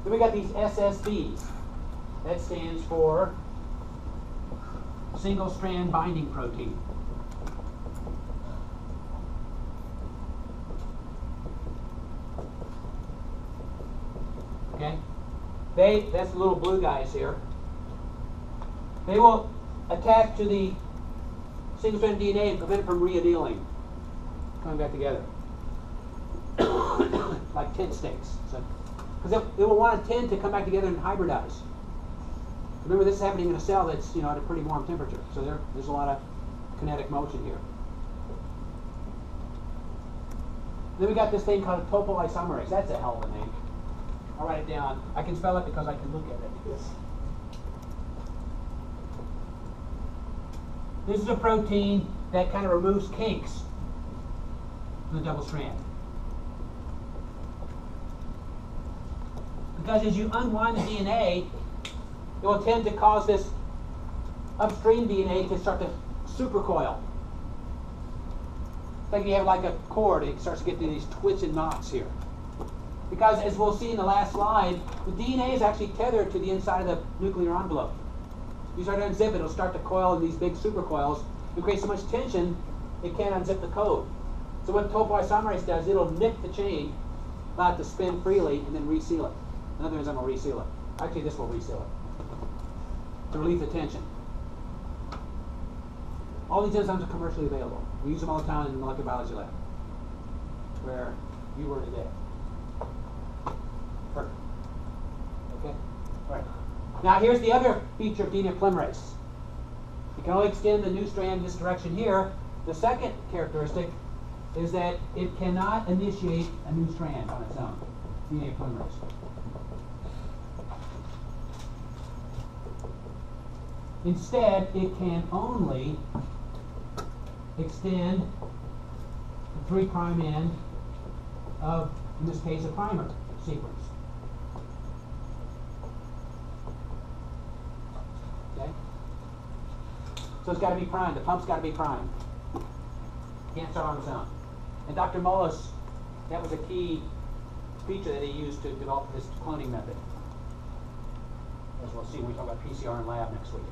Then we got these SSBs. That stands for single strand binding protein. Okay? That's the little blue guys here. They will attach to the single strand DNA and prevent it from reannealing, coming back together. Like tent stakes. Because it will want a tent to come back together and hybridize. Remember, this is happening in a cell that's at a pretty warm temperature. So there's a lot of kinetic motion here. Then we got this thing called topoisomerase. That's a hell of a name. I'll write it down. I can spell it because I can look at it. This is a protein that kind of removes kinks from the double strand. Because as you unwind the DNA, it will tend to cause this upstream DNA to start to supercoil. It's like you have like a cord, it starts to get these twists and knots here. Because as we'll see in the last slide, the DNA is actually tethered to the inside of the nuclear envelope. You start to unzip it, it'll start to coil in these big supercoils. It creates so much tension, it can't unzip the code. So what topoisomerase does, it'll nick the chain, allow it to spin freely, and then reseal it. Another enzyme will reseal it. Actually, this will reseal it to relieve the tension. All these enzymes are commercially available. We use them all the time in the molecular biology lab, where you were today. Perfect. Okay? All right. Now, here's the other feature of DNA polymerase. You can only extend the new strand in this direction here. The second characteristic is that it cannot initiate a new strand on its own. DNA polymerase. Instead, it can only extend the 3' end of, in this case, a primer sequence. Okay? So it's got to be primed. The pump's got to be primed. Can't start on its own. And Dr. Mullis, that was a key feature that he used to develop this cloning method. As we'll see when we talk about PCR in lab next week.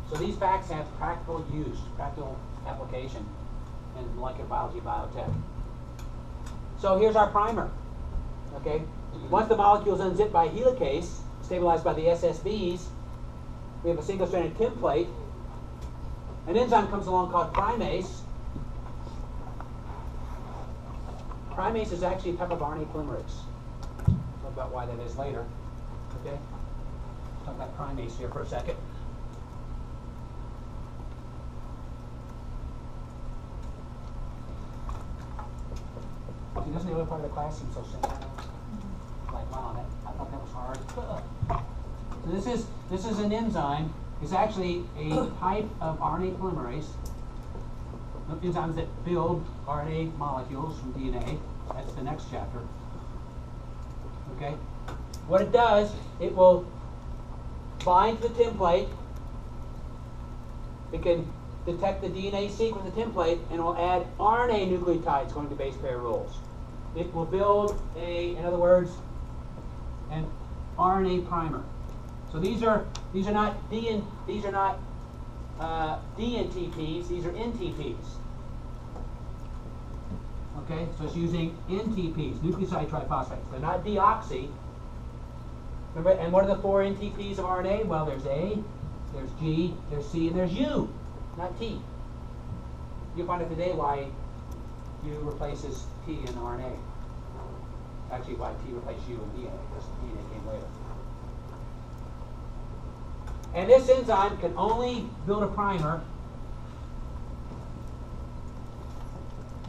So these facts have practical use, practical application in molecular biology, biotech. So here's our primer. Okay. Once the molecule is unzipped by a helicase, stabilized by the SSBs, we have a single-stranded template. An enzyme comes along called primase. Primase is actually a type of RNA polymerase. We'll talk about why that is later. Okay. Talk about primase here for a second. See, doesn't the other part of the class seem so simple? Like, wow, I thought that was hard. So this is an enzyme. It's actually a type of RNA polymerase. Enzymes that build RNA molecules from DNA. That's the next chapter. Okay? What it does, it will bind to the template. It can detect the DNA sequence of the template and will add RNA nucleotides going to base pair rules. It will build in other words, an RNA primer. So these are not DNTPs, these are NTPs. Okay, so it's using NTPs, nucleoside triphosphates. They're not deoxy. Remember, and what are the 4 NTPs of RNA? Well, there's A, there's G, there's C, and there's U, not T. You'll find out today why U replaces T in RNA. Actually, why T replaced U in DNA, because DNA came later. And this enzyme can only build a primer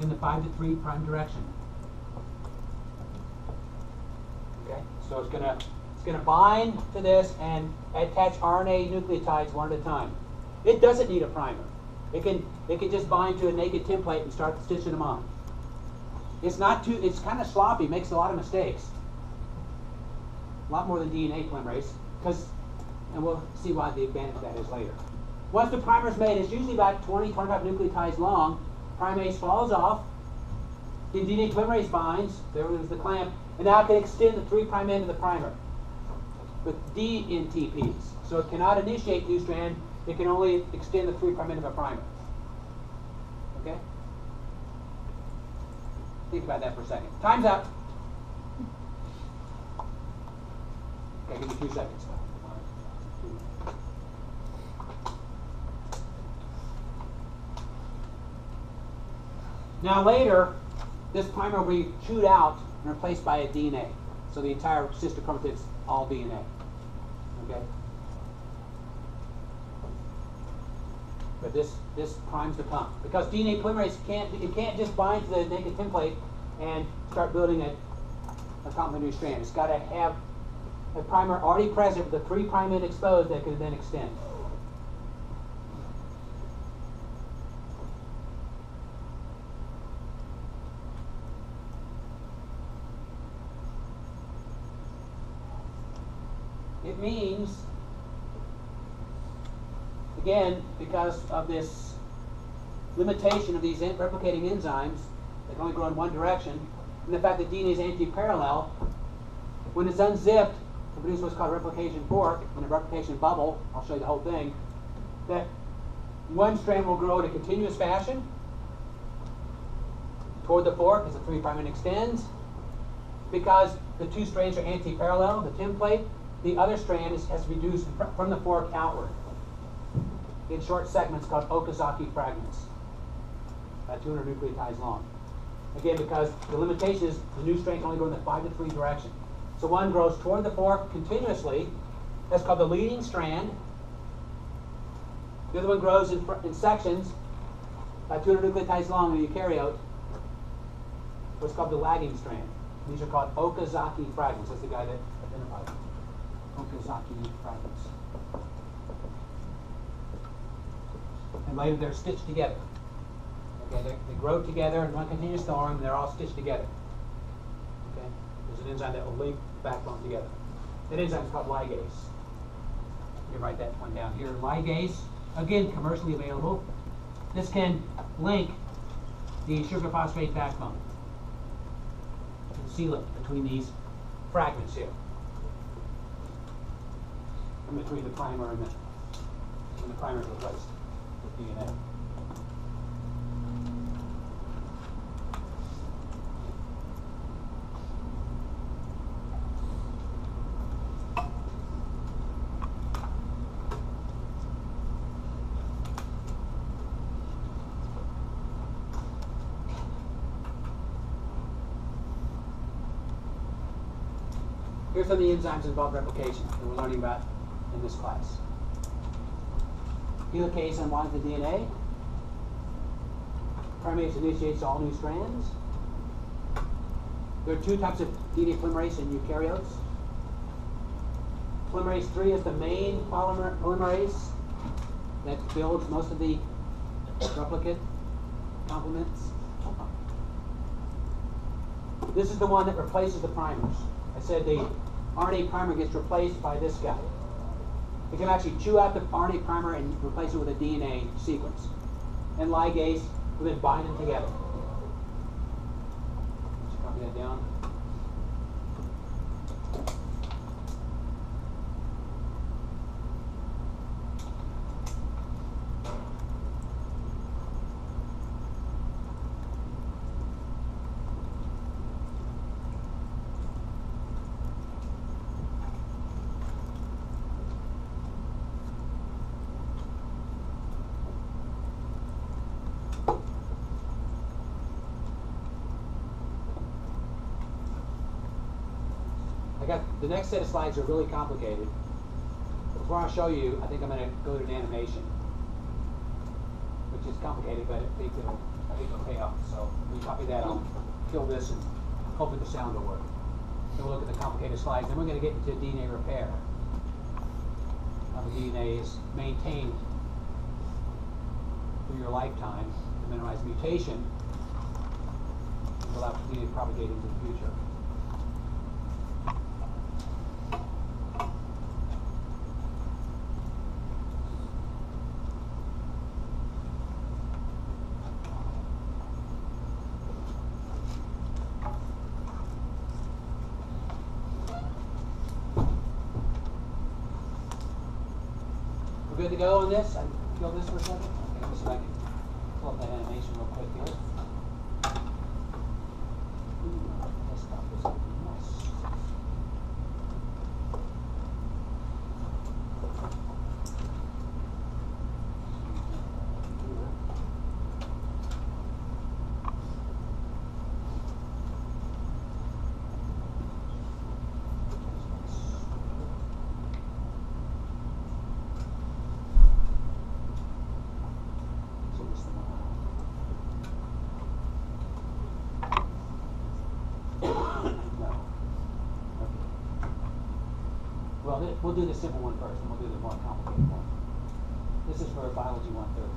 in the 5' to 3' direction. Okay, so it's gonna bind to this and attach RNA nucleotides one at a time. It doesn't need a primer. It can just bind to a naked template and start stitching them on. It's kind of sloppy, makes a lot of mistakes. A lot more than DNA polymerase, and we'll see why the advantage of that is later. Once the primer is made, it's usually about 20, 25 nucleotides long. Primase falls off, The DNA polymerase binds, there is the clamp, and now it can extend the 3' end of the primer with DNTPs. So it cannot initiate new strand, it can only extend the 3' end of a primer. Okay? Think about that for a second. Time's up. Okay, give me 2 seconds. Now later, this primer will be chewed out and replaced by a DNA. So the entire sister chromatid is all DNA. Okay? But this primes the pump. Because DNA polymerase can't just bind to the naked template and start building a complementary strand. It's got to have a primer already present with the 3' end exposed that can then extend. It means, again, because of this limitation of these replicating enzymes that can only grow in one direction, and the fact that DNA is anti-parallel, when it's unzipped to produce what's called a replication fork and a replication bubble, I'll show you the whole thing, that one strand will grow in a continuous fashion toward the fork as the 3' end extends. Because the 2 strands are anti-parallel, the template, the other strand has to be reduced from the fork outward in short segments called Okazaki fragments, about 200 nucleotides long. Again, because the limitation is the new strand can only go in the 5 to 3 direction. So one grows toward the fork continuously. That's called the leading strand. The other one grows in sections about 200 nucleotides long in the eukaryote. What's called the lagging strand. These are called Okazaki fragments. That's the guy that identified them. Okazaki fragments. And later they're stitched together. Okay, they grow together in one continuous form, and they're all stitched together. Okay, there's an enzyme that will link the backbone together. That enzyme is called ligase. You write that one down here. Ligase, again, commercially available. This can link the sugar phosphate backbone, the sealant between these fragments here. In between the primer and the primer is replaced with DNA. Here's some of the enzymes involved in replication that we're learning about in this class. Helicase unwinds the DNA. Primase initiates all new strands. There are 2 types of DNA polymerase in eukaryotes. Polymerase 3 is the main polymerase that builds most of the replicate complements. This is the one that replaces the primers. I said the RNA primer gets replaced by this guy. It can actually chew out the RNA primer and replace it with a DNA sequence. And ligase will then bind them together. Let's copy that down. The next set of slides are really complicated. Before I show you, I think I'm going to go to an animation, which is complicated, but I think it'll pay off. So when you copy that, I'll kill this, and hopefully the sound will work. So we'll look at the complicated slides. Then we're going to get into DNA repair. How the DNA is maintained through your lifetime to minimize mutation and allow DNA to propagate into the future. good to go on this? I kill this for a second? Okay, let me see if I can pull up that animation real quick here. Desktop is nice. We'll do the simple one first, and we'll do the more complicated one. This is for Biology 130.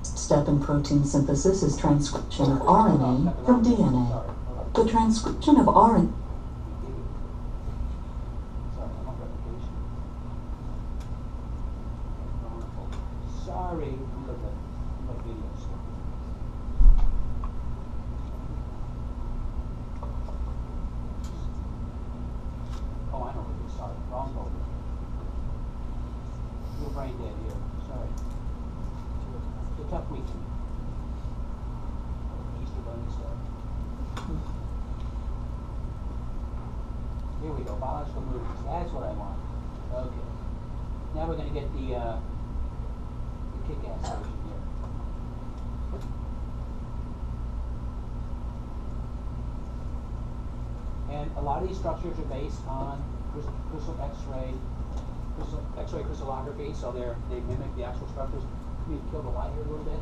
Step in protein synthesis is transcription of RNA from DNA. The transcription of RNA. Sorry, I'm looking at videos. Oh, I know what it is. Sorry, wrong folder. You're brain dead here. Sorry. It's a tough week for me. Easter Bunny stuff. Here we go. Biological movies. That's what I want. Okay. Now we're going to get the kick-ass version here. And a lot of these structures are based on crystal X-ray crystallography, so they mimic the actual structures. Let me kill the light here a little bit.